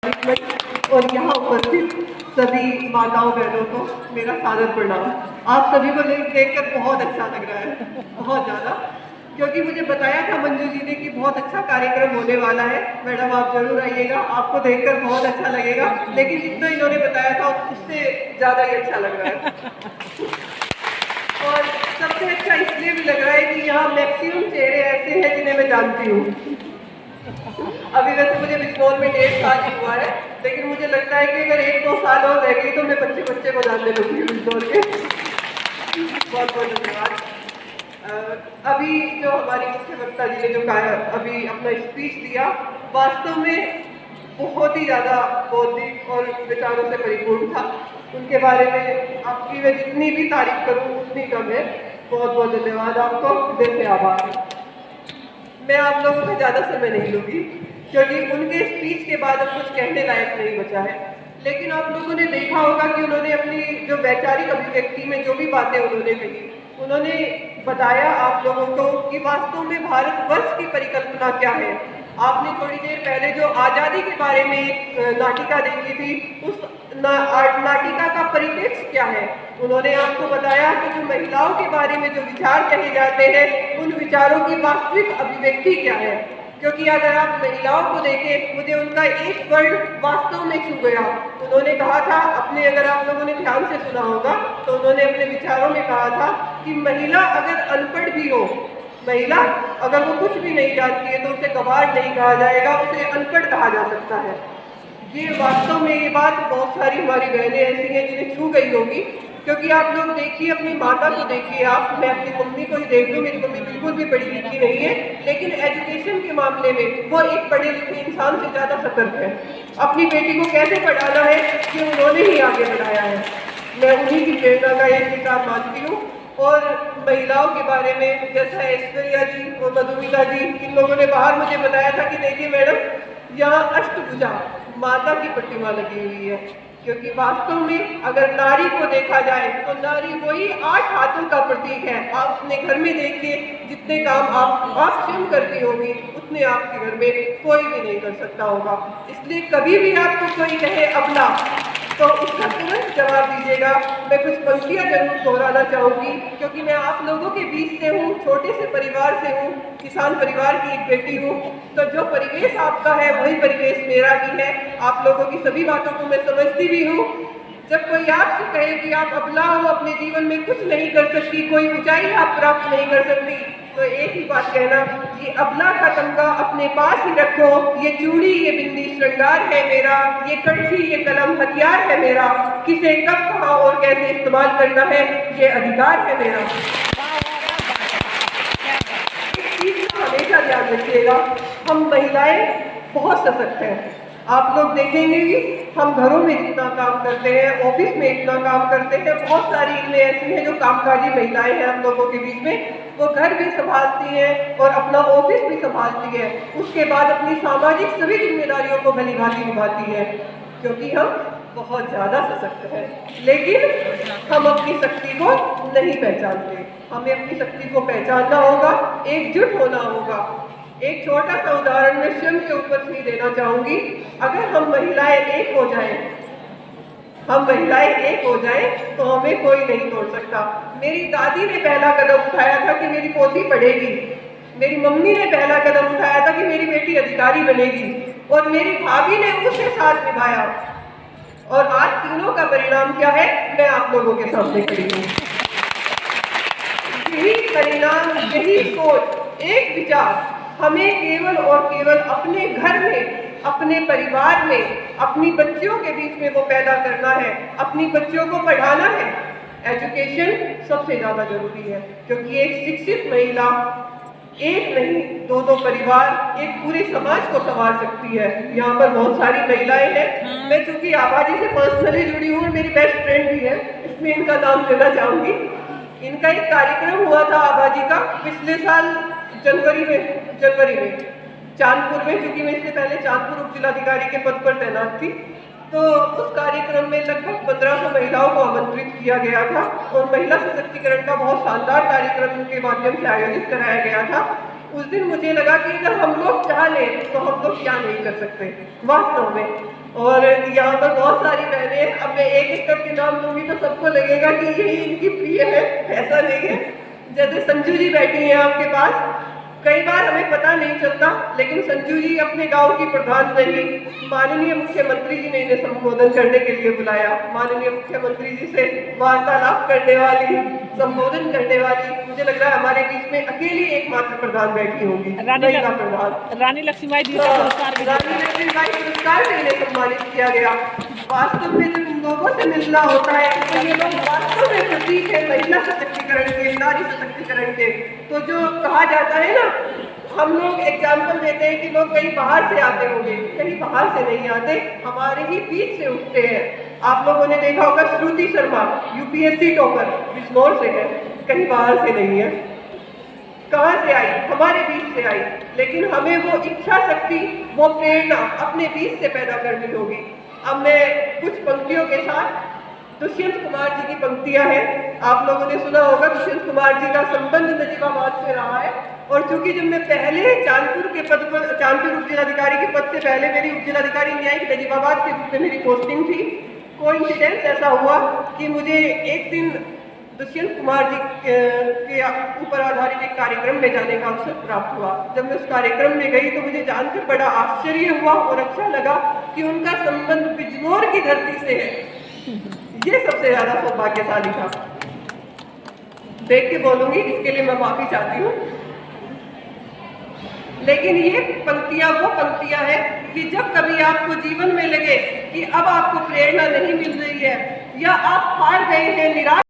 कार्तिक मंच और यहाँ उपस्थित सभी माताओं बहनों को मेरा सादर प्रणाम। आप सभी को देखकर बहुत अच्छा लग रहा है, बहुत ज़्यादा, क्योंकि मुझे बताया था मंजू जी ने कि बहुत अच्छा कार्यक्रम होने वाला है। मैडम आप जरूर आइएगा, आपको देखकर बहुत अच्छा लगेगा, लेकिन जितना इन्होंने बताया था उससे ज़्यादा ही अच्छा लग रहा है। और सबसे अच्छा इसलिए भी लग रहा है कि यहाँ मैक्सिमम चेहरे ऐसे हैं जिन्हें मैं जानती हूँ। अभी वैसे मुझे बिजनौर में 1.5 साल ही हुआ है, लेकिन मुझे लगता है कि अगर 1-2 साल और रह गई तो मैं बच्चे को जानने लगूंगी बिजनौर के। बहुत बहुत धन्यवाद। अभी जो हमारी मुख्य वक्ता जी ने जो कहा, अभी अपना स्पीच दिया, वास्तव में बहुत ही ज़्यादा बौद्धिक और विचारों से परिपूर्ण था। उनके बारे में आपकी मैं जितनी भी तारीफ करूँ उतनी कम है। बहुत बहुत धन्यवाद आपको, दिल से आभार। मैं आप लोगों का ज़्यादा समय नहीं लूँगी, क्योंकि उनके स्पीच के बाद अब कुछ कहने लायक नहीं बचा है। लेकिन आप लोगों ने देखा होगा कि उन्होंने अपनी जो वैचारिक अभिव्यक्ति में जो भी बातें उन्होंने कही, उन्होंने बताया आप लोगों को कि वास्तव में भारतवर्ष की परिकल्पना क्या है। आपने थोड़ी देर पहले जो आज़ादी के बारे में एक नाटिका देखी थी, उस नाटिका का परिप्रेक्ष्य क्या है। उन्होंने आपको बताया कि जो महिलाओं के बारे में जो विचार कहे जाते हैं, उन विचारों की वास्तविक अभिव्यक्ति क्या है। क्योंकि अगर आप महिलाओं को देखें, मुझे उनका एक वर्ड वास्तव में छू गया। उन्होंने कहा था अपने, अगर आप लोगों ने ध्यान से सुना होगा तो उन्होंने अपने विचारों में कहा था कि महिला अगर अनपढ़ भी हो, महिला अगर वो कुछ भी नहीं जानती है तो उसे गवार नहीं कहा जाएगा, उसे अनपढ़ कहा जा सकता है। ये वास्तव में ये बात बहुत सारी हमारी बहनें ऐसी हैं जिन्हें छू गई होगी। क्योंकि आप लोग देखिए, अपनी माता को देखिए, आप, मैं अपनी मम्मी को ही देख लूँ, मेरी मम्मी बिल्कुल भी पढ़ी लिखी नहीं है, लेकिन एजुकेशन के मामले में वो एक पढ़े लिखे इंसान से ज़्यादा सतर्क है। अपनी बेटी को कैसे पढ़ाना है कि उन्होंने ही आगे बढ़ाया है। मैं उन्हीं की प्रेरणा का एक किताब मानती हूँ। और महिलाओं के बारे में जैसा ऐश्वर्या जी और मधुमिता जी, इन लोगों ने बाहर मुझे बताया था कि देखिए मैडम, यहाँ अष्टभुजा माता की प्रतिमा लगी हुई है। क्योंकि वास्तव में अगर नारी को देखा जाए तो नारी वही 8 हाथों का प्रतीक है। आप अपने घर में देखिए, जितने काम आप स्वयं करती होंगी उतने आपके घर में कोई भी नहीं कर सकता होगा। इसलिए कभी भी आपको कोई कहे अबला, तो उसका तुरंत जवाब दीजिएगा। मैं कुछ पंक्तियाँ जरूर दोहराना चाहूँगी, क्योंकि मैं आप लोगों के बीच से हूँ, छोटे से परिवार से हूँ, किसान परिवार की एक बेटी हूँ। तो जो परिवेश आपका है वही परिवेश मेरा भी है। आप लोगों की सभी बातों को मैं समझती भी हूँ। जब कोई आपसे कहे कि आप अबला हो, अपने जीवन में कुछ नहीं कर सकती, कोई ऊंचाई आप प्राप्त नहीं कर सकती, तो एक ही बात कहना, ये अबला का तमगा अपने पास ही रखो। ये चूड़ी, ये बिंदी श्रृंगार है मेरा, ये कड़छी, ये कलम हथियार है मेरा। किसे कब, कहाँ और कैसे इस्तेमाल करना है, ये अधिकार है मेरा। इस चीज का हमेशा ध्यान रखिएगा। हम महिलाएं बहुत सशक्त हैं। आप लोग देखेंगे कि हम घरों में जितना काम करते हैं, ऑफिस में इतना काम करते हैं, बहुत सारी इनमें ऐसी हैं जो कामकाजी महिलाएं हैं हम लोगों के बीच में। वो घर भी संभालती हैं और अपना ऑफिस भी संभालती है, उसके बाद अपनी सामाजिक सभी जिम्मेदारियों को भली भांति निभाती है। क्योंकि हम बहुत ज़्यादा सशक्त हैं, लेकिन हम अपनी शक्ति को नहीं पहचानते। हमें अपनी शक्ति को पहचानना होगा, एकजुट होना होगा। एक छोटा सा उदाहरण मैं स्वयं के ऊपर से देना चाहूंगी। अगर हम महिलाएं एक हो जाएं, तो हमें कोई नहीं तोड़ सकता। मेरी दादी ने पहला कदम उठाया था कि मेरी पोती पढ़ेगी। मेरी मम्मी ने पहला कदम उठाया था कि मेरी बेटी अधिकारी बनेगी, और मेरी भाभी ने उसे साथ निभाया। और आज तीनों का परिणाम क्या है, मैं आप लोगों के सामने खड़ी हूँ। यही परिणाम, यही सोच, एक विचार हमें केवल और केवल अपने घर में, अपने परिवार में, अपनी बच्चियों के बीच में वो पैदा करना है, अपनी बच्चियों को पढ़ाना है। एजुकेशन सबसे ज़्यादा जरूरी है, क्योंकि एक शिक्षित महिला एक नहीं, 2-2 परिवार, एक पूरे समाज को संभाल सकती है। यहाँ पर बहुत सारी महिलाएं हैं। मैं चूंकि आबादी से पर्सनली जुड़ी हूँ, मेरी बेस्ट फ्रेंड भी है, इसमें इनका नाम लेना चाहूँगी। इनका एक कार्यक्रम हुआ था आबादी का पिछले साल जनवरी में चांदपुर में, क्योंकि मैं इससे पहले चांदपुर उप जिलाधिकारी के पद पर तैनात थी। तो उस कार्यक्रम में लगभग 1500 महिलाओं को आमंत्रित किया गया था, और महिला सशक्तिकरण का बहुत शानदार कार्यक्रम के माध्यम से आयोजित कराया गया था। उस दिन मुझे लगा कि अगर हम लोग चाह लें तो हम लोग क्या नहीं कर सकते वास्तव में। और यहाँ पर बहुत सारी बहनें हैं। अब मैं एक एक करके नाम लूंगी तो सबको लगेगा कि यही इनकी प्रिय है, ऐसा नहीं है। जैसे संजू जी बैठी हैं आपके पास, कई बार हमें पता नहीं चलता, लेकिन संजू जी अपने गांव की प्रधान रही। माननीय मुख्यमंत्री जी ने इन्हें संबोधन करने के लिए बुलाया। माननीय मुख्यमंत्री जी से वार्तालाप करने वाली, संबोधन करने वाली, मुझे लग रहा है हमारे बीच में अकेली एकमात्र प्रधान बैठी होंगी, महिला प्रधान रानी लक्ष्मीबाई जी का पुरस्कार रानी लक्ष्मीबाई पुरस्कार से इन्हें सम्मानित किया गया। वास्तव में जब इन लोगों से मिलना होता है तो ये लोग वास्तव में प्रतीक है महिला सशक्तिकरण के, नारी सशक्तिकरण के। तो जो कहा जाता है ना, हम लोग एग्जाम्पल देते हैं कि लोग कहीं बाहर से आते होंगे, कहीं बाहर से नहीं आते, हमारे ही बीच से उठते हैं। आप लोगों ने देखा होगा श्रुति शर्मा यूपीएससी टॉपर बिजनौर से है, कहीं बाहर से नहीं है। कहाँ से आई? हमारे बीच से आई। लेकिन हमें वो इच्छा शक्ति, वो प्रेरणा अपने बीच से पैदा करनी होगी। अब मैं कुछ पंक्तियों के साथ, दुष्यंत कुमार जी की पंक्तियां हैं। आप लोगों ने सुना होगा दुष्यंत कुमार जी का संबंध नजीबाबाद से रहा है। और चूंकि जब मैं पहले चांदपुर के पद पर, चांदपुर उप जिलाधिकारी के पद से पहले मेरी उप जिलाधिकारी न्यायिक नजीबाबाद के रूप में मेरी पोस्टिंग थी, कोइंसिडेंस ऐसा हुआ कि मुझे एक दिन दुष्यंत कुमार जी के ऊपर आधारित एक कार्यक्रम में जाने का अवसर प्राप्त हुआ। जब मैं उस कार्यक्रम में गई तो मुझे जानकर बड़ा आश्चर्य हुआ और अच्छा लगा कि उनका संबंध बिजनौर की धरती से है। ये सबसे ज्यादा सौभाग्यशाली था। देख के बोलूंगी, इसके लिए मैं माफी चाहती हूँ। लेकिन ये पंक्तियां वो पंक्तियां हैं कि जब कभी आपको जीवन में लगे कि अब आपको प्रेरणा नहीं मिल रही है या आप हार गए हैं, निराश